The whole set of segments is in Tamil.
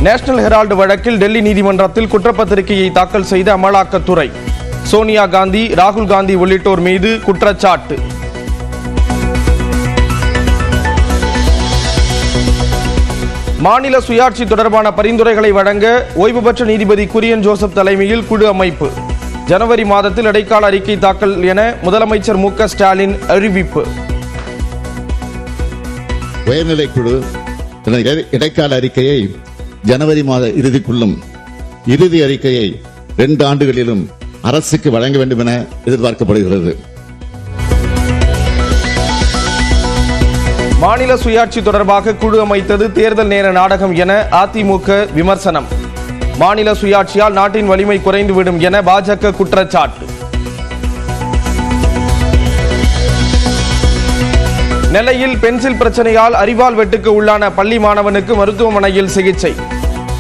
நேஷனல் ஹெரால்டு வழக்கில் டெல்லி நீதிமன்றத்தில் குற்றப்பத்திரிகையை தாக்கல் செய்த அமலாக்கத்துறை. சோனியா காந்தி, ராகுல் காந்தி உள்ளிட்டோர் மீது குற்றச்சாட்டு. மாநில சுயாட்சி தொடர்பான பரிந்துரைகளை வழங்க ஓய்வு பெற்ற நீதிபதி குரியன் ஜோசப் தலைமையில் குழு அமைப்பு. ஜனவரி மாதத்தில் இடைக்கால அறிக்கை தாக்கல் என முதலமைச்சர் மு க ஸ்டாலின் அறிவிப்பு. உயர்நிலைக்குழு இடைக்கால அறிக்கையை ஜனவரி மாத இறுதிக்குள்ளும், இறுதி அறிக்கையை 2 ஆண்டுகளிலும் அரசுக்கு வழங்க வேண்டும் என எதிர்பார்க்கப்படுகிறது. மாநில சுயாட்சி தொடர்பாக குழு அமைத்தது தேர்தல் நேர நாடகம் என அதிமுக விமர்சனம். மாநில சுயாட்சியால் நாட்டின் வலிமை குறைந்துவிடும் என பாஜக குற்றச்சாட்டு. நெல்லையில் பென்சில் பிரச்சனையால் அரிவாள் வெட்டுக்கு உள்ளான பள்ளி மாணவனுக்கு மருத்துவமனையில் சிகிச்சை.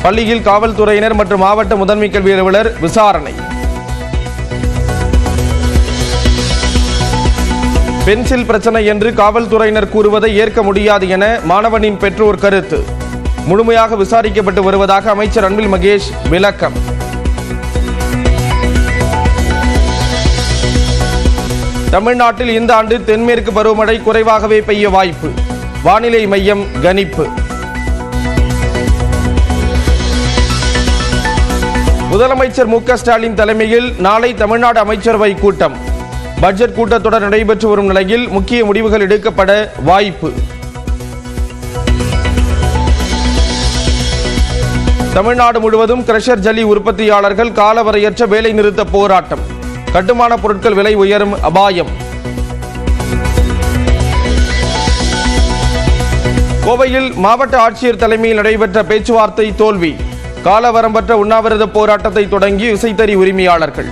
பள்ளியில் காவல்துறையினர் மற்றும் மாவட்ட முதன்மை கல்வி அலுவலர் விசாரணை. பென்சில் பிரச்சனை என்று காவல்துறையினர் கூறுவதை ஏற்க முடியாது என மாணவனின் பெற்றோர் கருத்து. முழுமையாக விசாரிக்கப்பட்டு வருவதாக அமைச்சர் அன்பில் மகேஷ் விளக்கம். தமிழ்நாட்டில் இந்த ஆண்டு தென்மேற்கு பருவமழை குறைவாகவே பெய்ய வாய்ப்பு. வானிலை மையம் கணிப்பு. முதலமைச்சர் மு க ஸ்டாலின் தலைமையில் நாளை தமிழ்நாடு அமைச்சரவை கூட்டம். பட்ஜெட் கூட்டத்தொடர் நடைபெற்று வரும் நிலையில் முக்கிய முடிவுகள் எடுக்கப்பட வாய்ப்பு. தமிழ்நாடு முழுவதும் கிரஷர் ஜல்லி உற்பத்தியாளர்கள் காலவரையற்ற வேலை நிறுத்த போராட்டம். கட்டுமான பொருட்கள் விலை உயரும் அபாயம். கோவையில் மாவட்ட ஆட்சியர் தலைமையில் நடைபெற்ற பேச்சுவார்த்தை தோல்வி. காலவரம்பற்ற உண்ணாவிரத போராட்டத்தை தொடங்கி விசைத்தறி உரிமையாளர்கள்.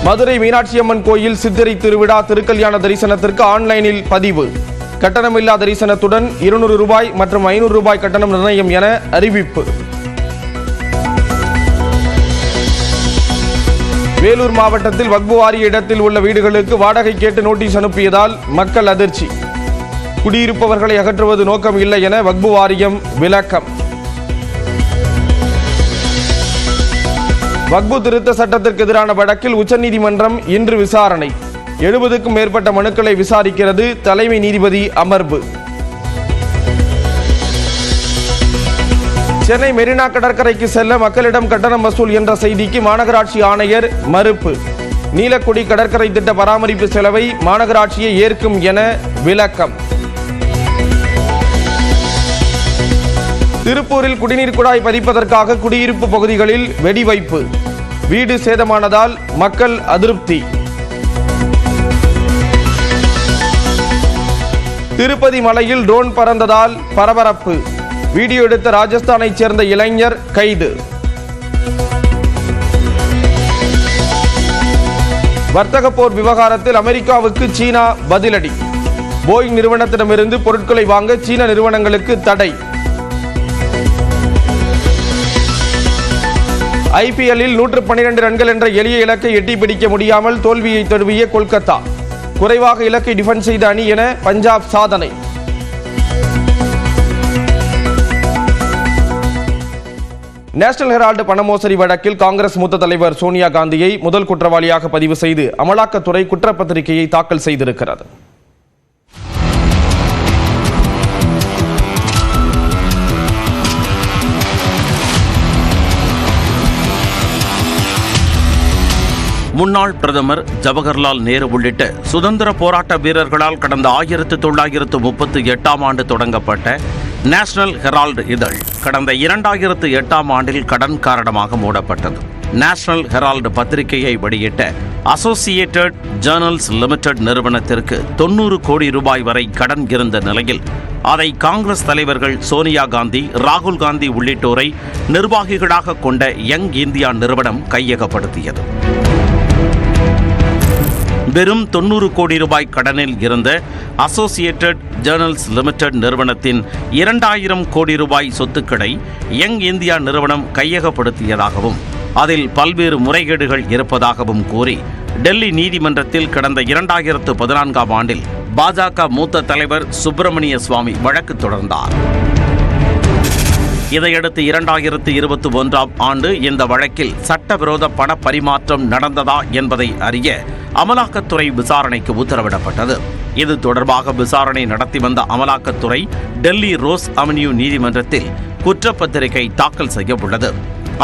மதுரை மீனாட்சியம்மன் கோயில் சித்திரை திருவிழா திருக்கல்யாண தரிசனத்திற்கு ஆன்லைனில் பதிவு. கட்டணமில்லா தரிசனத்துடன் 200 ரூபாய் மற்றும் 500 ரூபாய் கட்டணம் நிர்ணயம் என அறிவிப்பு. வேலூர் மாவட்டத்தில் வக்பு வாரிய இடத்தில் உள்ள வீடுகளுக்கு வாடகை கேட்டு நோட்டீஸ் அனுப்பியதால் மக்கள் அதிர்ச்சி. குடியிருப்பவர்களை அகற்றுவது நோக்கம் இல்லை என வக்பு வாரியம் விளக்கம். வக்பு திருத்த சட்டத்திற்கு எதிரான வழக்கில் உச்சநீதிமன்றம் இன்று விசாரணை. 70க்கும் மேற்பட்ட மனுக்களை விசாரிக்கிறது தலைமை நீதிபதி அமர்வு. சென்னை மெரினா கடற்கரைக்கு செல்ல மக்களிடம் கட்டணம் வசூல் என்ற செய்திக்கு மாநகராட்சி ஆணையர் மறுப்பு. நீலக்குடி கடற்கரை திட்ட பராமரிப்பு செலவை மாநகராட்சியை ஏற்கும் என விளக்கம். திருப்பூரில் குடிநீர் குழாய் பதிப்பதற்காக குடியிருப்பு பகுதிகளில் வெடிவைப்பு. வீடு சேதமானதால் மக்கள் அதிருப்தி. திருப்பதி மலையில் ட்ரோன் பறந்ததால் பரபரப்பு. வீடியோ எடுத்த ராஜஸ்தானைச் சேர்ந்த இளைஞர் கைது. வர்த்தக போர் விவகாரத்தில் அமெரிக்காவுக்கு சீனா பதிலடி. போயிங் நிறுவனத்திடமிருந்து பொருட்களை வாங்க சீன நிறுவனங்களுக்கு தடை. ஐபிஎல்லில் 112 ரன்கள் என்ற எளிய இலக்கை எட்டி பிடிக்க முடியாமல் தோல்வியை தழுவிய கொல்கத்தா. குறைவாக இலக்கை டிஃபெண்ட் செய்த அணி என பஞ்சாப் சாதனை. நேஷனல் ஹெரால்டு பண மோசடி வழக்கில் காங்கிரஸ் மூத்த தலைவர் சோனியா காந்தியை முதல் குற்றவாளியாக பதிவு செய்து அமலாக்கத்துறை குற்றப்பத்திரிகையை தாக்கல் செய்திருக்கிறது. முன்னாள் பிரதமர் ஜவஹர்லால் நேரு உள்ளிட்ட சுதந்திர போராட்ட வீரர்களால் கடந்த 1938ஆம் ஆண்டு தொடங்கப்பட்ட நேஷனல் ஹெரால்டு இதழ் கடந்த 2008ஆம் ஆண்டில் கடன் காரணமாக மூடப்பட்டது. நேஷனல் ஹெரால்டு பத்திரிகையை வெளியிட்ட அசோசியேட்டட் ஜேர்னல்ஸ் லிமிடெட் நிறுவனத்திற்கு 90 கோடி ரூபாய் வரை கடன் இருந்த நிலையில் அதை காங்கிரஸ் தலைவர்கள் சோனியா காந்தி, ராகுல் காந்தி உள்ளிட்டோரை நிர்வாகிகளாக கொண்ட யங் இந்தியா நிறுவனம் கையகப்படுத்தியது. வெறும் 90 கோடி ரூபாய் கடனில் இருந்த அசோசியேட்டட் ஜேர்னல்ஸ் லிமிடெட் நிறுவனத்தின் 2000 கோடி ரூபாய் சொத்துக்களை யங் இந்தியா நிறுவனம் கையகப்படுத்தியதாகவும் அதில் பல்வேறு முறைகேடுகள் இருப்பதாகவும் கூறி டெல்லி நீதிமன்றத்தில் கடந்த 2014ஆம் ஆண்டில் பாஜக மூத்த தலைவர் சுப்பிரமணிய சுவாமி வழக்கு தொடர்ந்தார். இதையடுத்து 2021ஆம் ஆண்டு இந்த வழக்கில் சட்டவிரோத பண பரிமாற்றம் நடந்ததா என்பதை அறிய அமலாக்கத்துறை விசாரணைக்கு உத்தரவிடப்பட்டது. இது தொடர்பாக விசாரணை நடத்தி வந்த அமலாக்கத்துறை டெல்லி ரோஸ் அவென்யூ நீதிமன்றத்தில் குற்றப்பத்திரிகை தாக்கல் செய்ய உள்ளது.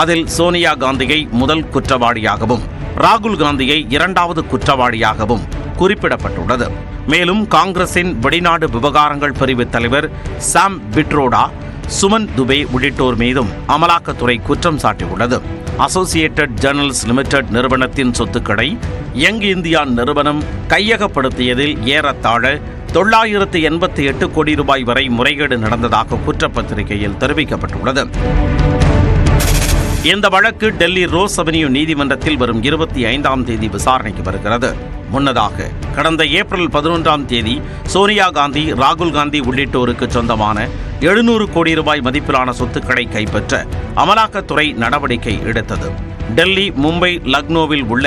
அதில் சோனியா காந்தியை முதல் குற்றவாளியாகவும் ராகுல் காந்தியை இரண்டாவது குற்றவாளியாகவும் குறிப்பிடப்பட்டுள்ளது. மேலும் காங்கிரசின் வெளிநாடு விவகாரங்கள் பிரிவு தலைவர் சாம் பிட்ரோடா, சுமன் துபே உள்ளிட்டோர் மீதும் அமலாக்கத்துறை குற்றம் சாட்டியுள்ளது. அசோசியேட்டட் ஜர்னல்ஸ் லிமிடெட் நிறுவனத்தின் சொத்துக்களை யங் இந்தியா நிறுவனம் கையகப்படுத்தியதில் ஏறத்தாழ 988 கோடி ரூபாய் வரை முறைகேடு நடந்ததாக குற்றப்பத்திரிகையில் தெரிவிக்கப்பட்டுள்ளது. இந்த வழக்கு டெல்லி ரோஸ் அவென்யூ நீதிமன்றத்தில் வரும் 25ஆம் தேதி விசாரணைக்கு வருகிறது. முன்னதாக கடந்த ஏப்ரல் 11ஆம் தேதி சோனியா காந்தி, ராகுல் காந்தி உள்ளிட்டோருக்கு சொந்தமான 700 கோடி ரூபாய் மதிப்பிலான சொத்துக்களை கைப்பற்ற அமலாக்கத்துறை நடவடிக்கை எடுத்தது. டெல்லி, மும்பை, லக்னோவில் உள்ள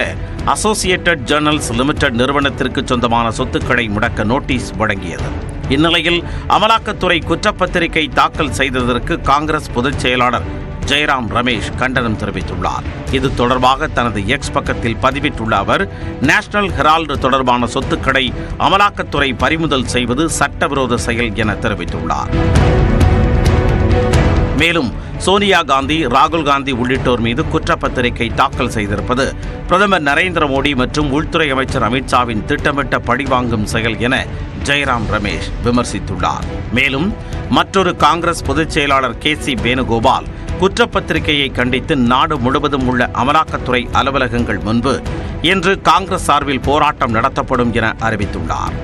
அசோசியேட்டட் ஜர்னல்ஸ் லிமிடெட் நிறுவனத்திற்கு சொந்தமான சொத்துக்களை முடக்க நோட்டீஸ் வழங்கியது. இந்நிலையில் அமலாக்கத்துறை குற்றப்பத்திரிகை தாக்கல் செய்ததற்கு காங்கிரஸ் பொதுச் செயலாளர் ஜெயராம் ரமேஷ் கண்டனம் தெரிவித்துள்ளார். இது தொடர்பாக தனது எக்ஸ் பக்கத்தில் பதிவிட்டுள்ள அவர், நேஷனல் ஹெரால்டு தொடர்பான சொத்துக்களை அமலாக்கத்துறை பறிமுதல் செய்வது சட்டவிரோத செயல் என தெரிவித்துள்ளார். மேலும் சோனியா காந்தி, ராகுல் காந்தி உள்ளிட்டோர் மீது குற்றப்பத்திரிகை தாக்கல் செய்திருப்பது பிரதமர் நரேந்திர மோடி மற்றும் உள்துறை அமைச்சர் அமித்ஷாவின் திட்டமிட்ட பழிவாங்கும் செயல் என ஜெயராம் ரமேஷ் விமர்சித்துள்ளார். மேலும் மற்றொரு காங்கிரஸ் பொதுச் செயலாளர் KC வேணுகோபால் குற்றப்பத்திரிகையை கண்டித்து நாடு முழுவதும் உள்ள அமலாக்கத்துறை அலுவலகங்கள் முன்பு இன்று காங்கிரஸ் சார்பில் போராட்டம் நடத்தப்படும் என அறிவித்துள்ளார்.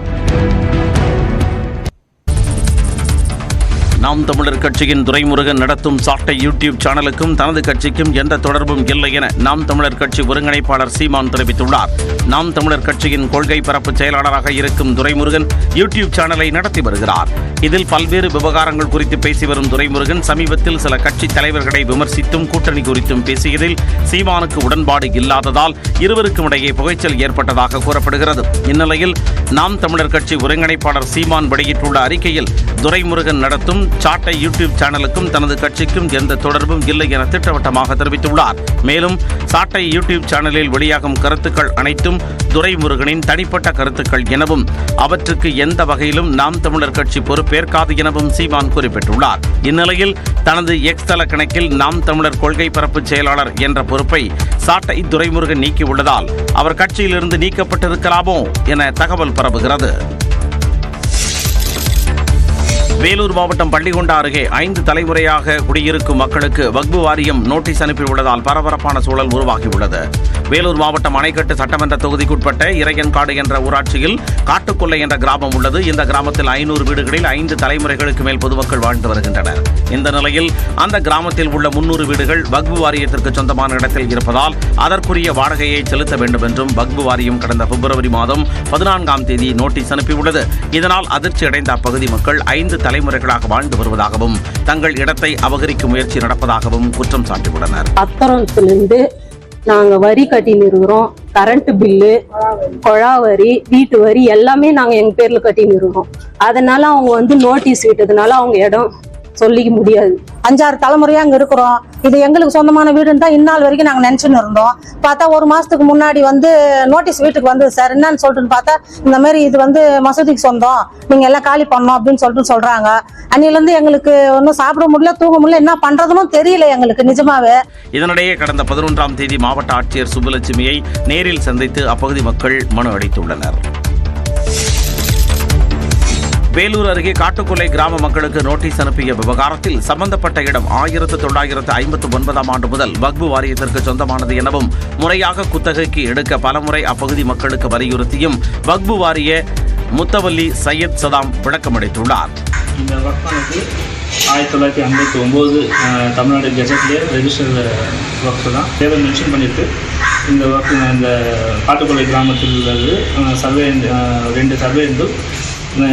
நாம் தமிழர் கட்சியின் துரைமுருகன் நடத்தும் சாட்டை யூடியூப் சேனலுக்கும் தனது கட்சிக்கும் எந்த தொடர்பும் இல்லை என நாம் தமிழர் கட்சி ஒருங்கிணைப்பாளர் சீமான் தெரிவித்துள்ளார். நாம் தமிழர் கட்சியின் கொள்கை பரப்பு செயலாளராக இருக்கும் துரைமுருகன் யூடியூப் சேனலை நடத்தி வருகிறார். இதில் பல்வேறு விவகாரங்கள் குறித்து பேசி வரும் துரைமுருகன் சமீபத்தில் சில கட்சி தலைவர்களை விமர்சித்தும் கூட்டணி குறித்தும் பேசியதில் சீமானுக்கு உடன்பாடு இல்லாததால் இருவருக்கும் இடையே புகைச்சல் ஏற்பட்டதாக கூறப்படுகிறது. இந்நிலையில் நாம் தமிழர் கட்சி ஒருங்கிணைப்பாளர் சீமான் வெளியிட்டுள்ள அறிக்கையில் துரைமுருகன் நடத்தும் சாட்டை யூடியூப் சேனலுக்கும் தனது கட்சிக்கும் எந்த தொடர்பும் இல்லை என திட்டவட்டமாக தெரிவித்துள்ளார். மேலும் சாட்டை யூடியூப் சேனலில் வெளியாகும் கருத்துக்கள் அனைத்தும் துரைமுருகனின் தனிப்பட்ட கருத்துக்கள் எனவும் அவற்றுக்கு எந்த வகையிலும் நாம் தமிழர் கட்சி பொறுப்பேற்காது எனவும் சீமான் குறிப்பிட்டுள்ளார். இந்நிலையில் தனது எக்ஸ் தள கணக்கில் நாம் தமிழர் கொள்கை பரப்பு செயலாளர் என்ற பொறுப்பை சாட்டை துரைமுருகன் நீக்கியுள்ளதால் அவர் கட்சியிலிருந்து நீக்கப்பட்டிருக்கலாமோ என தகவல் பரவுகிறது. வேலூர் மாவட்டம் பள்ளிகொண்டா அருகே 5 தலைமுறையாக குடியிருக்கும் மக்களுக்கு வக்பு வாரியம் நோட்டீஸ் அனுப்பியுள்ளதால் பரபரப்பான சூழல் உருவாகியுள்ளது. வேலூர் மாவட்டம் அணைக்கட்டு சட்டமன்ற தொகுதிக்குட்பட்ட இறையன்காடு என்ற ஊராட்சியில் காட்டுக்கொல்லை என்ற கிராமம் உள்ளது. இந்த கிராமத்தில் 500 வீடுகளில் 5 தலைமுறைகளுக்கு மேல் பொதுமக்கள் வாழ்ந்து வருகின்றனர். இந்த நிலையில் அந்த கிராமத்தில் உள்ள 300 வீடுகள் வக்பு வாரியத்திற்கு சொந்தமான இடத்தில் இருப்பதால் அதற்குரிய வாடகையை செலுத்த வேண்டும் என்றும் வக்பு வாரியம் கடந்த பிப்ரவரி மாதம் 14ஆம் தேதி நோட்டீஸ் அனுப்பியுள்ளது. இதனால் அதிர்ச்சி அடைந்த அப்பகுதி மக்கள் 5 தலைமுறைகளாக வாழ்ந்து வருவதாகவும் தங்கள் இடத்தை அபகரிக்கும் முயற்சி நடப்பதாகவும் குற்றம் சாட்டியுள்ளனர். அத்தரத்திலிருந்து நாங்க வரி கட்டின்னு இருக்கிறோம். கரண்ட் பில்லு, கொழா வரி, வீட்டு வரி எல்லாமே நாங்க எங்க பேர்ல கட்டின்னு இருக்கிறோம். அதனால அவங்க நோட்டீஸ் விட்டதுனால அவங்க இடம் சொல்லிக்க முடியாது. 5-6 தலைமுறையா அங்க இருக்கிறோம். இது எங்களுக்கு சொந்தமான வீடுன்னு தான் இந்நாள் வரைக்கும் நாங்க நினைச்சுன்னு இருந்தோம். பார்த்தா ஒரு மாசத்துக்கு முன்னாடி நோட்டீஸ் வீட்டுக்கு வந்து சார் என்னன்னு சொல்லிட்டு பார்த்தா இந்த மாதிரி இது மசூதிக்கு சொந்தம், நீங்க எல்லாம் காலி பண்ணணும் அப்படின்னு சொல்லிட்டு சொல்றாங்க. அன்னில இருந்து எங்களுக்கு ஒன்னும் சாப்பிட முடியல, தூங்க முடியல, என்ன பண்றதுன்னு தெரியல எங்களுக்கு நிஜமாவே. இதனிடையே கடந்த 11ஆம் தேதி மாவட்ட ஆட்சியர் சுப்புலட்சுமியை நேரில் சந்தித்து அப்பகுதி மக்கள் மனு அளித்துள்ளனர். வேலூர் அருகே காட்டுக்கொல்லை கிராம மக்களுக்கு நோட்டீஸ் அனுப்பிய விவகாரத்தில் சம்பந்தப்பட்ட இடம் 1959ஆம் ஆண்டு முதல் வக்பு வாரியத்திற்கு சொந்தமானது எனவும் முறையாக குத்தகைக்கு எடுக்க பலமுறை அப்பகுதி மக்களுக்கு வலியுறுத்தியும் வக்பு வாரிய முத்தவல்லி சையத் சதாம் விளக்கமளித்துள்ளார். இந்த வக்ஃபானது 1959 தமிழ்நாடு கெசட்லேயே ரெஜிஸ்டர் வக்ஃபு தான். பேரை மென்ஷன் பண்ணியிருக்கு. இந்த வக்ஃபு இந்த காட்டுக்கொல்லை கிராமத்தில் உள்ளது. சர்வே 2 சர்வே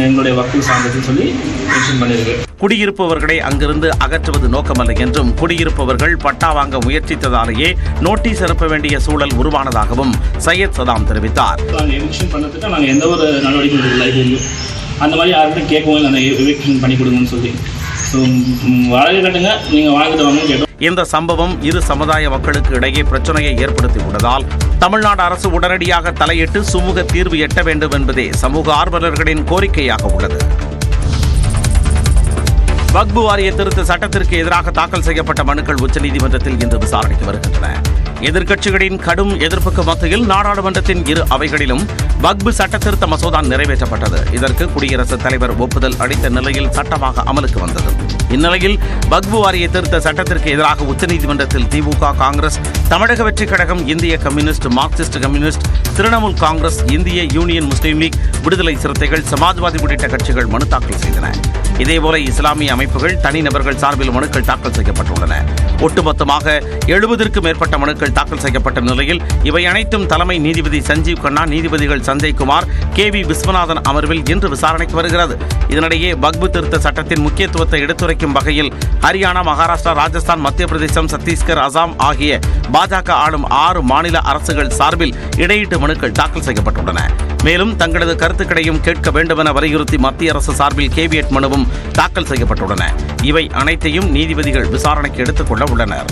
எங்களுடைய வக்ஃபு சார்ந்ததுன்னு சொல்லி மென்ஷன் பண்ணியிருக்கு. குடியிருப்பவர்களை அங்கிருந்து அகற்றுவது நோக்கமல்ல என்றும் குடியிருப்பவர்கள் பட்டா வாங்க முயற்சித்ததாலேயே நோட்டீஸ் அனுப்ப வேண்டிய சூழல் உருவானதாகவும் சையத் சதாம் தெரிவித்தார். எவிக்ஷன் பண்ணதுக்கு நாங்கள் எந்த ஒரு நடவடிக்கை எடுக்கல. இது அந்த மாதிரி யாருக்கும் கேட்கவும் இல்லை, அந்த எவிக்ஷன் பண்ணி கொடுங்கன்னு சொல்லி. ஸோ வாடகை கட்டுங்க, நீங்கள் வாங்கிட்டு வாங்கன்னு கேட்டோம். இந்த சம்பவம் இரு சமுதாய மக்களுக்கு இடையே பிரச்சனையை ஏற்படுத்தி உள்ளதால் தமிழ்நாடு அரசு உடனடியாக தலையிட்டு சுமூக தீர்வு எட்ட வேண்டும் என்பதே சமூக ஆர்வலர்களின் கோரிக்கையாக உள்ளது. வக்பு வாரிய திருத்த சட்டத்திற்கு எதிராக தாக்கல் செய்யப்பட்ட மனுக்கள் உச்சநீதிமன்றத்தில் இன்று விசாரணைக்கு வருகின்றன. எதிர்க்கட்சிகளின் கடும் எதிர்ப்புக்கு மத்தியில் நாடாளுமன்றத்தின் இரு அவைகளிலும் வக்பு சட்ட திருத்த மசோதா நிறைவேற்றப்பட்டது. இதற்கு குடியரசுத் தலைவர் ஒப்புதல் அளித்த நிலையில் சட்டமாக அமலுக்கு வந்தது. இந்நிலையில் வக்பு வாரிய திருத்த சட்டத்திற்கு எதிராக உச்சநீதிமன்றத்தில் திமுக, காங்கிரஸ், தமிழக வெற்றிக் கழகம், இந்திய communist, Marxist communist, Trinamool Congress, இந்திய யூனியன் முஸ்லீம் லீக், விடுதலை சிறுத்தைகள், சமாஜ்வாதி உள்ளிட்ட கட்சிகள் மனு தாக்கல் செய்தன. இதேபோல இஸ்லாமிய அமைப்புகள், தனிநபர்கள் சார்பில் மனுக்கள் தாக்கல் செய்யப்பட்டுள்ளன. ஒட்டுமொத்தமாக 70க்கும் மேற்பட்ட மனுக்கள் தாக்கல் செய்யப்பட்ட நிலையில் இவை அனைத்தும் தலைமை நீதிபதி சஞ்சீவ் கண்ணா, நீதிபதிகள் சஞ்சய் குமார், KV விஸ்வநாதன் அமர்வில் இன்று விசாரணைக்கு வருகிறது. இதனிடையே வக்பு திருத்த சட்டத்தின் முக்கியத்துவத்தை எடுத்துரைக்கும் வகையில் ஹரியானா, மகாராஷ்டிரா, ராஜஸ்தான், மத்திய பிரதேசம், சத்தீஸ்கர், அசாம் ஆகிய பாஜக ஆளும் 6 மாநில அரசுகள் சார்பில் இடையீட்டு மனுக்கள் தாக்கல் செய்யப்பட்டுள்ளன. மேலும் தங்களது கருத்துக்களையும் கேட்க வேண்டும் என வலியுறுத்தி மத்திய அரசு சார்பில் கேவியட் மனுவும் தாக்கல் செய்யப்பட்டுள்ளன. இவை அனைத்தையும் நீதிபதிகள் விசாரணைக்கு எடுத்துக் கொள்ள உள்ளனர்.